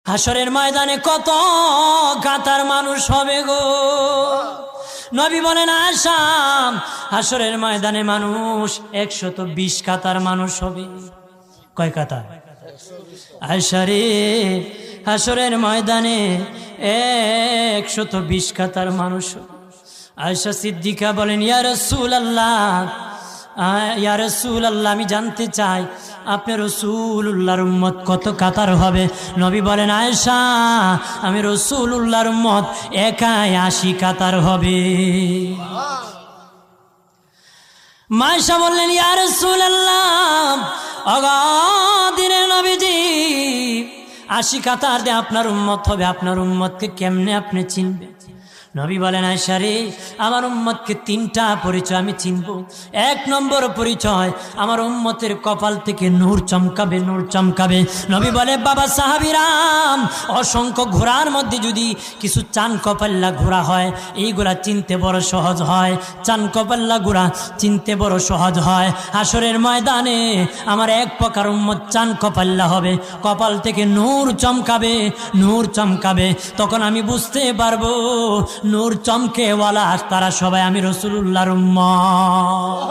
হাসরের ময়দানে কত কাতার মানুষ হবে গো। নবী বলেন আয়েশা, হাসরের ময়দানে মানুষ 120 কাতার মানুষ হবে। কয় কাতার? আয়েশা রে, হাসরের ময়দানে 120 কাতার মানুষ হবে। আয়েশা সিদ্দিকা বলেন ইয়া রাসূলুল্লাহ, ইয়া রাসূলুল্লাহ, আমি জানতে চাই আপনার রাসূলুল্লাহর উম্মত কত কাতার হবে? নবী বলেন আয়েশা, আমি রাসূলুল্লাহর উম্মত একাই 80 কাতার হবে। আয়েশা বললেন ইয়া রাসূলুল্লাহ, দিনের নবীজি 80 কাতার দিয়ে আপনার উম্মত হবে, আপনার উম্মতকে কেমনে আপনি চিনবেন? নবী বলেন আয়েশা রে, আমার উম্মতকে 3টা পরিচয় আমি চিনব। 1 নম্বর পরিচয়, আমার উম্মতের কপাল থেকে নূর চমকাবে, নূর চমকাবে। নবী বলে বাবা সাহাবীরাম, অসংখ্য ঘোড়ার মধ্যে যদি কিছু চান কপাল্লা ঘোড়া হয়, এইগুলা চিনতে বড় সহজ হয়। চান কপাল্লা ঘোড়া চিনতে বড় সহজ হয়। হাসরের ময়দানে আমার 1 প্রকার উম্মত চান কপাল্লা হবে, কপাল থেকে নূর চমকাবে, নূর চমকাবে। তখন আমি বুঝতে পারবো নূর চমকেওয়ালা তারা সবাই আমি রাসূলুল্লাহর উম্মত।